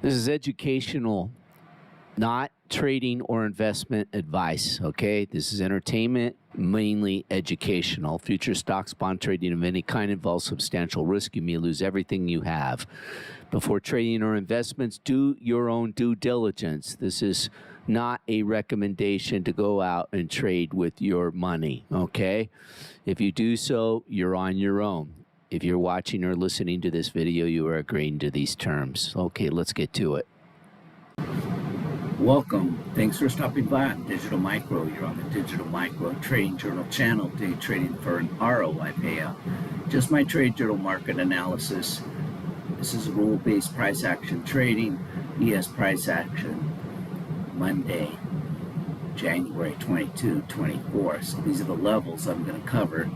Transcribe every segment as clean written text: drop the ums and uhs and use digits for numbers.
This is educational, not trading or investment advice, okay? This is entertainment, mainly educational. Future stocks, bond trading of any kind involves substantial risk. You may lose everything you have. Before trading or investments, do your own due diligence. This is not a recommendation to go out and trade with your money, okay? If you do so, you're on your own. If you're watching or listening to this video, you are agreeing to these terms. Okay, let's get to it. Welcome. Thanks for stopping by on Digital Micro. You're on the Digital Micro Trading Journal channel, day trading for an ROI payout. Just my trade journal market analysis. This is rule-based price action trading, ES price action, Monday, January 22, 24. So these are the levels I'm going to cover.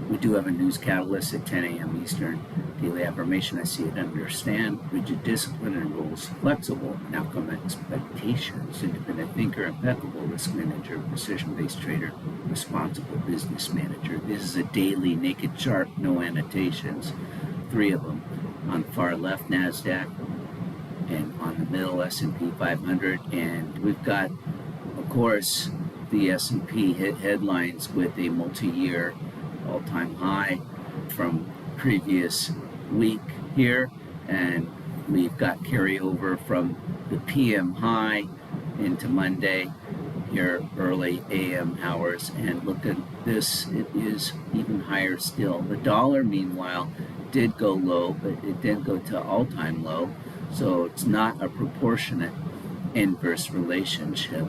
We do have a news catalyst at 10 a.m. Eastern. Daily affirmation, I see it, understand. Rigid discipline and rules, flexible and outcome expectations. Independent thinker, impeccable risk manager, precision-based trader, responsible business manager. This is a daily naked chart, no annotations. 3 of them. On the far left, Nasdaq, and on the middle, S&P 500. And we've got, of course, the S&P hit headlines with a multi-year all-time high from previous week here, and we've got carryover from the PM high into Monday here, early AM hours. And look at this, it is even higher still. The dollar, meanwhile, did go low, but it didn't go to all-time low, so it's not a proportionate inverse relationship.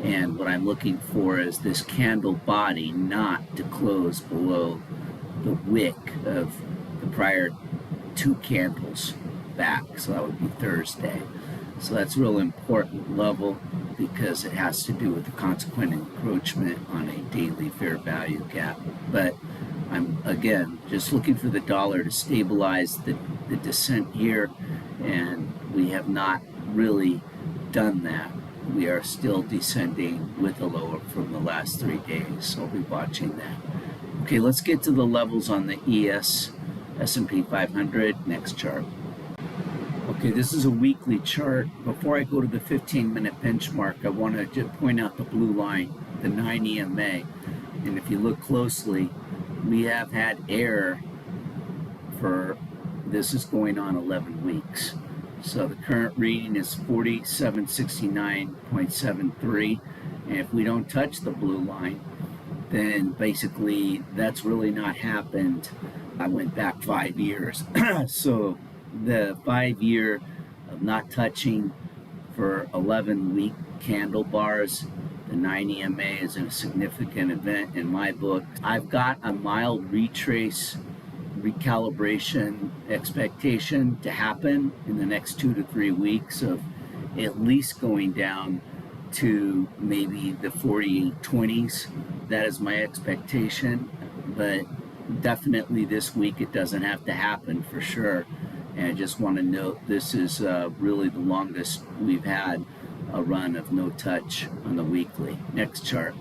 And what I'm looking for is this candle body not to close below the wick of the prior 2 candles back. So that would be Thursday. So that's a real important level because it has to do with the consequent encroachment on a daily fair value gap. But I'm, again, just looking for the dollar to stabilize the descent here, and we have not really done that. We are still descending with a lower from the last 3 days, so I'll be watching that. Okay, let's get to the levels on the ES S&P 500. Next chart. Okay, this is a weekly chart. Before I go to the 15-minute benchmark, I want to just point out the blue line, the 9 EMA. And if you look closely, we have had error for, this is going on 11 weeks. So the current reading is 4769.73, and if we don't touch the blue line, then basically that's really not happened. I went back 5 years. So the 5-year of not touching for 11-week candle bars, the 9 EMA is a significant event in my book. I've got a mild retrace recalibration expectation to happen in the next 2 to 3 weeks of at least going down to maybe the 4820s. That is my expectation, but definitely this week it doesn't have to happen for sure. And I just want to note this is really the longest we've had a run of no touch on the weekly. Next chart.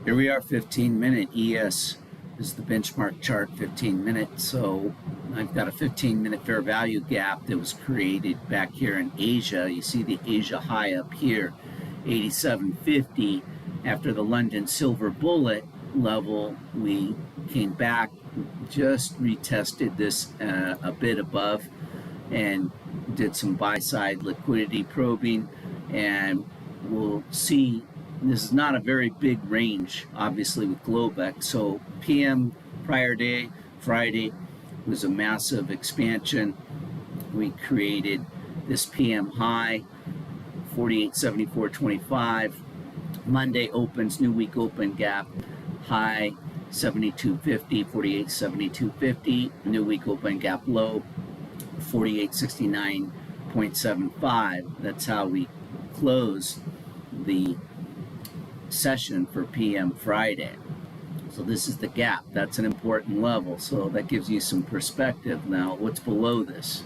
Here we are, 15-minute ES. This is the benchmark chart, 15 minutes. So I've got a 15-minute fair value gap that was created back here in Asia. You see the Asia high up here, 87.50. After the London silver bullet level, we came back, just retested this a bit above, and did some buy-side liquidity probing, and we'll see. This is not a very big range, obviously, with Globex. So PM prior day, Friday, was a massive expansion. We created this PM high, 48.7425. Monday opens, new week open gap, high 72.50, 48.7250. New week open gap low, 48.69.75. That's how we close the session for PM Friday. So this is the gap. That's an important level. So that gives you some perspective. Now, what's below this?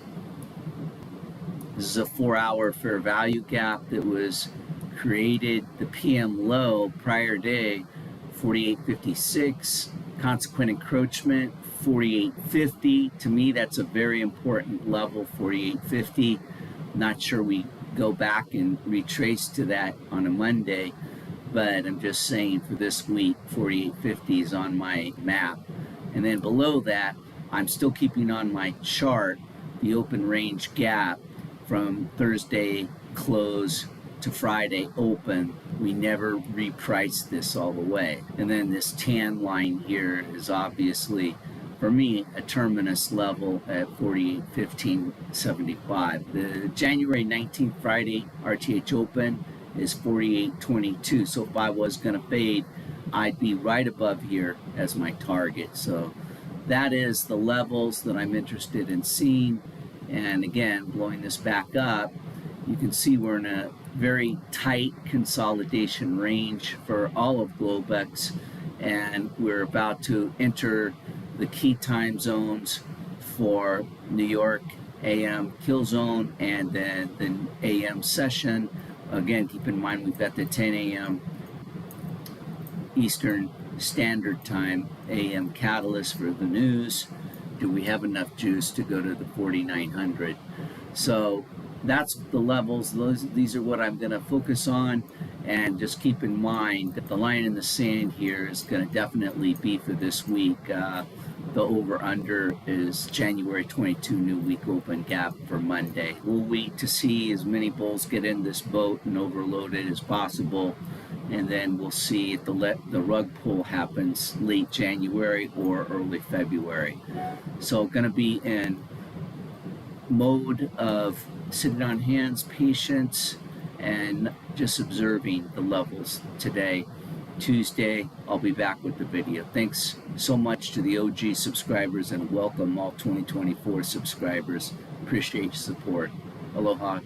This is a 4-hour fair value gap that was created. The PM low prior day, 48.56. Consequent encroachment, 48.50. To me, that's a very important level, 48.50. Not sure we go back and retrace to that on a Monday, but I'm just saying for this week, 48.50 is on my map. And then below that, I'm still keeping on my chart the open range gap from Thursday close to Friday open. We never repriced this all the way. And then this tan line here is obviously, for me, a terminus level at 48.1575. The January 19th Friday RTH open is 48.22. So if I was going to fade, I'd be right above here as my target. So that is the levels that I'm interested in seeing. And again, blowing this back up, you can see we're in a very tight consolidation range for all of Globex, and we're about to enter the key time zones for New York AM kill zone and then the AM session. Again, keep in mind we've got the 10 a.m. Eastern Standard Time AM catalyst for the news. Do we have enough juice to go to the 4900? So that's the levels. These are what I'm going to focus on, and just keep in mind that the line in the sand here is going to definitely be for this week. The over-under is January 22 new week open gap for Monday. We'll wait to see as many bulls get in this boat and overload it as possible, and then we'll see if the rug pull happens late January or early February. So going to be in mode of sitting on hands, patience, and just observing the levels today. Tuesday, I'll be back with the video. Thanks so much to the OG subscribers, and welcome all 2024 subscribers. Appreciate your support. Aloha.